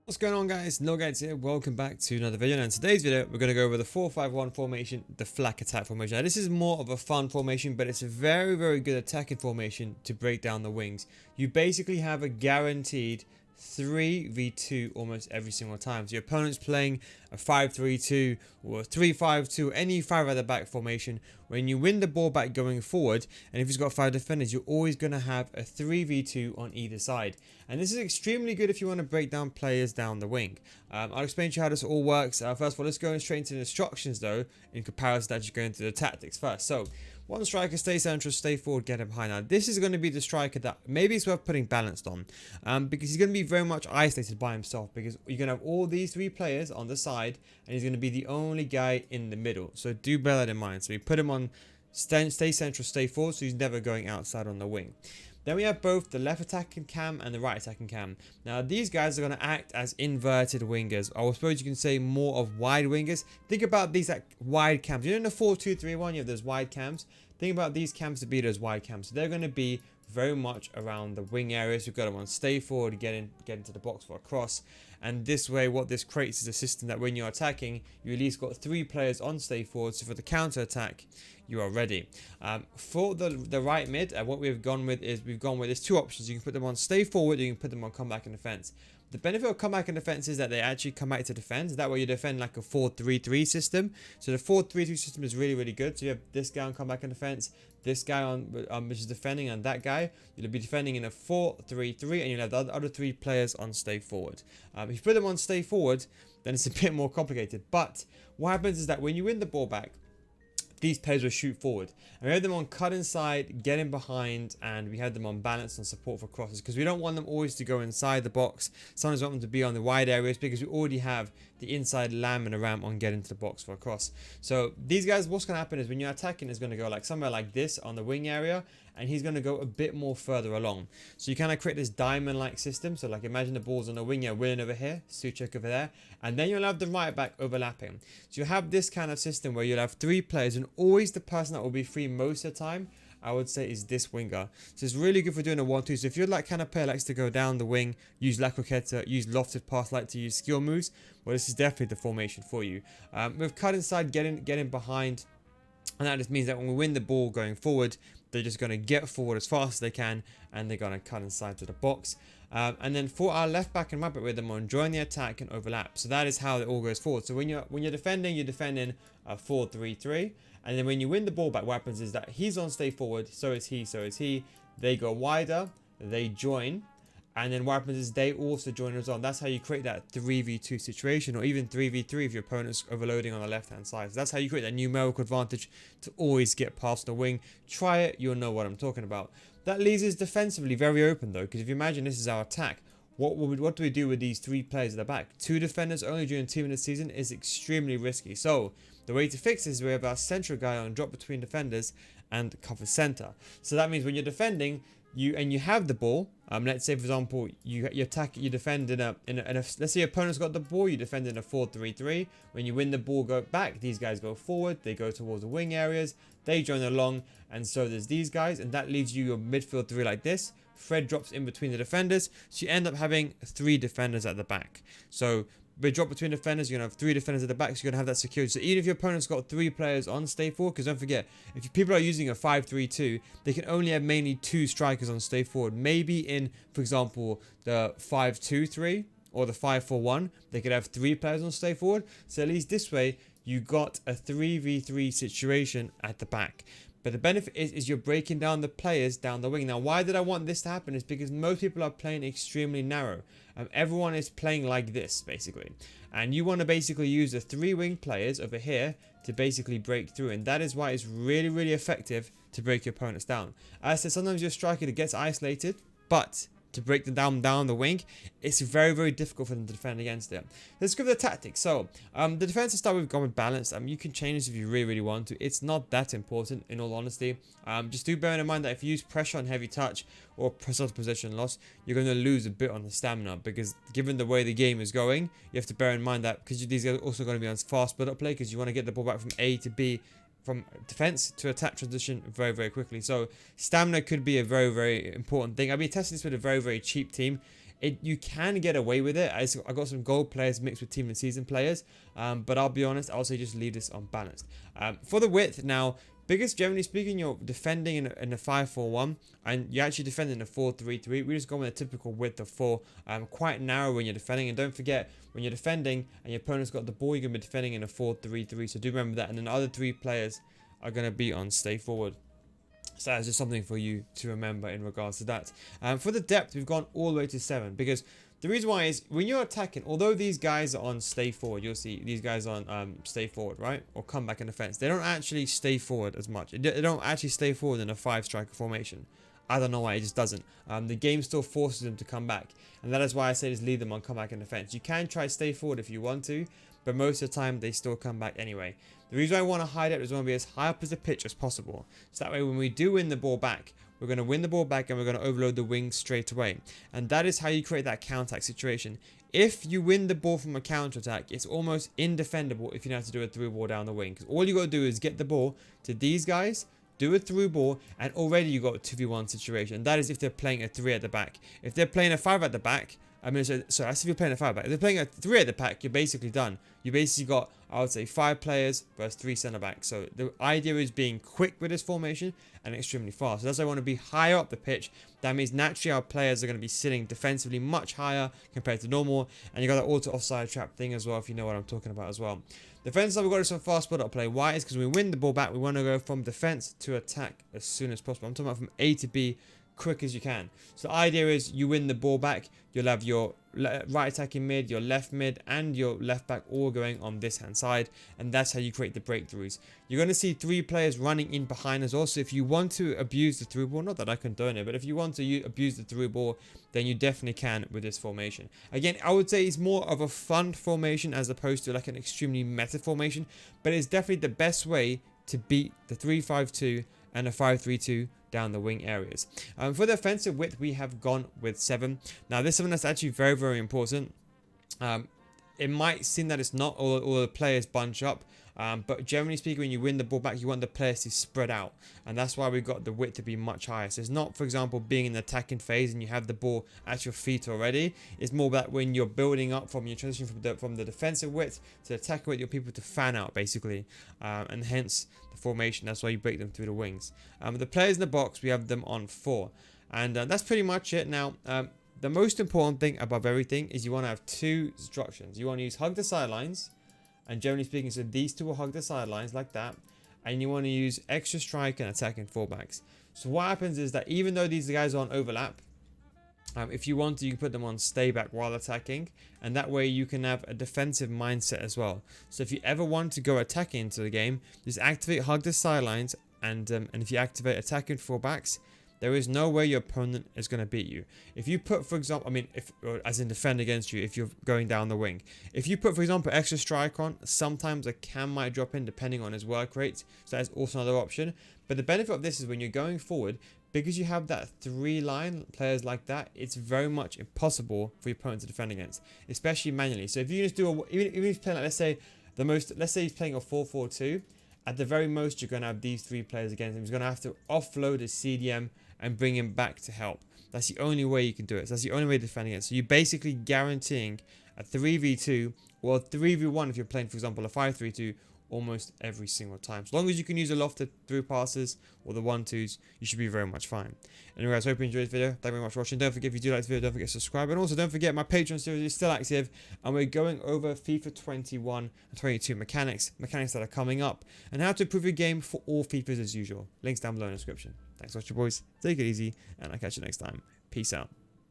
What's going on, guys? No guys here. Welcome back to another video. And in today's video, we're going to go over the 4-5-1 formation, the flak attack formation. Now, this is more of a fun formation, but it's a very good attacking formation to break down the wings. You basically have a guaranteed 3v2 almost every single time. So your opponent's playing a 5-3-2 or a 3-5-2, any 5 at the back formation. When you win the ball back going forward, and if he's got 5 defenders, you're always going to have a 3v2 on either side. And this is extremely good if you want to break down players down the wing. I'll explain to you how this all works. First of all, let's go straight into the instructions though, in comparison to actually going into the tactics first. So, one striker, stay central, stay forward, get him behind. Now, this is going to be the striker that maybe it's worth putting balanced on. Because he's going to be very much isolated by himself. Because you're going to have all these 3 players on the side, and he's going to be the only guy in the middle. So do bear that in mind. So we put him on stay central, stay forward, so he's never going outside on the wing. Then we have both the left attacking cam and the right attacking cam. Now these guys are going to act as inverted wingers. I suppose you can say more of wide wingers. Think about these like wide cams. You know in the 4-2-3-1 you have those wide cams. Think about these cams to be those wide cams. So they're going to be very much around the wing areas. We've got them on stay forward, get into the box for a cross. And this way what this creates is a system that when you're attacking, you at least got 3 players on stay forward. So for the counter attack, you are ready. For the right mid, what we've gone with is there's 2 options. You can put them on stay forward, or you can put them on comeback and defense. The benefit of comeback and defense is that they actually come back to defend. That way you defend like a 4-3-3 system. So the 4-3-3 system is really good. So you have this guy on comeback and defense, this guy on which is defending, and that guy. You'll be defending in a 4-3-3, and you'll have the other 3 players on stay forward. If you put them on stay forward, then it's a bit more complicated. But what happens is that when you win the ball back, these players will shoot forward. And we have them on cut inside, get in behind, and we have them on balance and support for crosses because we don't want them always to go inside the box. Sometimes we want them to be on the wide areas because we already have the inside lamb and a ram on get into the box for a cross. So these guys, what's going to happen is when you're attacking, is going to go like somewhere like this on the wing area, and he's going to go a bit more further along. So you kind of create this diamond-like system. So like imagine the ball's on the wing, you're winning over here, Suchek over there, and then you'll have the right back overlapping. So you have this kind of system where you'll have 3 players, and always the person that will be free most of the time, I would say, is this winger. So it's really good for doing a 1-2. So if you're like kind of player likes to go down the wing, use La Croqueta, use lofted pass, like to use skill moves, well, this is definitely the formation for you. With cut inside, get in behind, and that just means that when we win the ball going forward, they're just going to get forward as fast as they can, and they're going to cut inside to the box. And then for our left back and right back, with them on join the attack and overlap. So that is how it all goes forward. So when you're defending, you're defending a 4-3-3, and then when you win the ball back, what happens is that he's on stay forward, so is he. They go wider, they join. And then what happens is they also join as well. That's how you create that 3v2 situation, or even 3v3 if your opponent's overloading on the left hand side. So that's how you create that numerical advantage to always get past the wing. Try it, you'll know what I'm talking about. That leaves us defensively very open though, because if you imagine this is our attack, what do we do with these 3 players at the back? 2 defenders only during 2 minute season is extremely risky. So the way to fix this is we have our central guy on drop between defenders and cover center. So that means when you're defending, you have the ball. Let's say for example you defend in a let's say your opponent's got the ball, you defend in a 4-3-3. When you win the ball, go back, these guys go forward, they go towards the wing areas, they join along, and so there's these guys, and that leaves you your midfield 3 like this. Fred drops in between the defenders, so you end up having 3 defenders at the back. So we drop between defenders, you're going to have 3 defenders at the back, so you're going to have that security. So even if your opponent's got 3 players on stay forward, because don't forget, if people are using a 5-3-2, they can only have mainly 2 strikers on stay forward. Maybe in, for example, the 5-2-3 or the 5-4-1, they could have 3 players on stay forward. So at least this way, you got a 3v3 situation at the back. But the benefit is you're breaking down the players down the wing. Now, why did I want this to happen? Is because most people are playing extremely narrow. Everyone is playing like this, basically. And you want to basically use the 3 wing players over here to basically break through. And that is why it's really effective to break your opponents down. As I said, sometimes your striker gets isolated, but to break them down the wing, it's very difficult for them to defend against it. Let's go with the tactics. So the defensive style we've gone with balance. You can change this if you really want to. It's not that important, in all honesty. Just do bear in mind that if you use pressure on heavy touch or press on possession loss, you're going to lose a bit on the stamina, because given the way the game is going, you have to bear in mind that because these are also going to be on fast build-up play, because you want to get the ball back from A to B, from defense to attack transition very quickly. So stamina could be a very important thing. I've been testing this with a very cheap team. You can get away with it. I got some gold players mixed with team and season players, but I'll be honest, I'll say just leave this unbalanced. For the width now, because generally speaking, you're defending in a 5-4-1 and you're actually defending in a 4-3-3. We just go with a typical width of 4, quite narrow when you're defending. And don't forget, when you're defending and your opponent's got the ball, you're going to be defending in a 4-3-3. So do remember that. And then the other 3 players are going to be on stay forward. So that's just something for you to remember in regards to that. For the depth, we've gone all the way to 7 because the reason why is when you're attacking, although these guys are on stay forward, you'll see these guys on stay forward, right? Or come back in defense. They don't actually stay forward as much. They don't actually stay forward in a 5-striker formation. I don't know why, it just doesn't. The game still forces them to come back. And that is why I say just leave them on come back in defense. You can try stay forward if you want to, but most of the time they still come back anyway. The reason I want to hide it is I want to be as high up as the pitch as possible. So that way when we do win the ball back, we're going to win the ball back and we're going to overload the wings straight away. And that is how you create that counter-attack situation. If you win the ball from a counter-attack, it's almost indefendable if you don't have to do a through ball down the wing. Because all you got to do is get the ball to these guys, do a through ball, and already you got a 2v1 situation. That is if they're playing a 3 at the back. If they're playing a 5 at the back, I mean, so that's if you're playing a 5 back. If they're playing a 3 at the back, you're basically done. You basically got, I would say, 5 players versus 3 centre backs. So the idea is being quick with this formation and extremely fast. So that's why I want to be higher up the pitch. That means naturally our players are going to be sitting defensively much higher compared to normal. And you got that auto offside trap thing as well, if you know what I'm talking about as well. Defense, we've got some fast build up play. Why? Is because when we win the ball back, we want to go from defense to attack as soon as possible. I'm talking about from A to B quick as you can. So the idea is you win the ball back, you'll have your right attacking mid, your left mid, and your left back all going on this hand side, and that's how you create the breakthroughs. You're going to see 3 players running in behind as well. So if you want to abuse the through ball, not that I condone it, but if you want to abuse the through ball, then you definitely can with this formation. Again, I would say it's more of a fun formation as opposed to like an extremely meta formation, but it's definitely the best way to beat the 3-5-2 and a 5-3-2 down the wing areas. For the offensive width, we have gone with 7. Now, this is something that's actually very, very important. It might seem that it's not, all the players bunch up, but generally speaking, when you win the ball back, you want the players to spread out, and that's why we've got the width to be much higher. So it's not, for example, being in the attacking phase and you have the ball at your feet already. It's more that when you're building up from your transition from the defensive width to the attacking width, you want people to fan out basically, and hence the formation. That's why you break them through the wings. The players in the box, we have them on 4, and that's pretty much it. Now, the most important thing above everything is you want to have 2 instructions. You want to use hug the sidelines, and generally speaking, so these 2 will hug the sidelines like that, and you want to use extra strike and attacking fullbacks. So what happens is that even though these guys are on overlap, if you want to, you can put them on stay back while attacking, and that way you can have a defensive mindset as well. So if you ever want to go attacking into the game, just activate hug the sidelines, and if you activate attacking fullbacks, there is no way your opponent is going to beat you. If you put, for example, I mean, as in defend against you, if you're going down the wing. If you put, for example, extra strike on, sometimes a cam might drop in depending on his work rate. So that is also another option. But the benefit of this is when you're going forward, because you have that 3-line players like that, it's very much impossible for your opponent to defend against, especially manually. So if you just do even if he's playing, like, let's say he's playing a 4-4-2, at the very most you're going to have these 3 players against him. He's going to have to offload his CDM and bring him back to help. That's the only way you can do it. So that's the only way to defend against. So you're basically guaranteeing a 3v2 or a 3v1 if you're playing, for example, a 5-3-2 almost every single time. As long as you can use a lofted through passes or the 1-2s, you should be very much fine. Anyway, guys, hope you enjoyed this video. Thank you very much for watching. Don't forget, if you do like this video, don't forget to subscribe. And also, don't forget, my Patreon series is still active, and we're going over FIFA 21 and 22 mechanics that are coming up, and how to improve your game for all FIFAs as usual. Links down below in the description. Thanks for watching, boys. Take it easy, and I'll catch you next time. Peace out.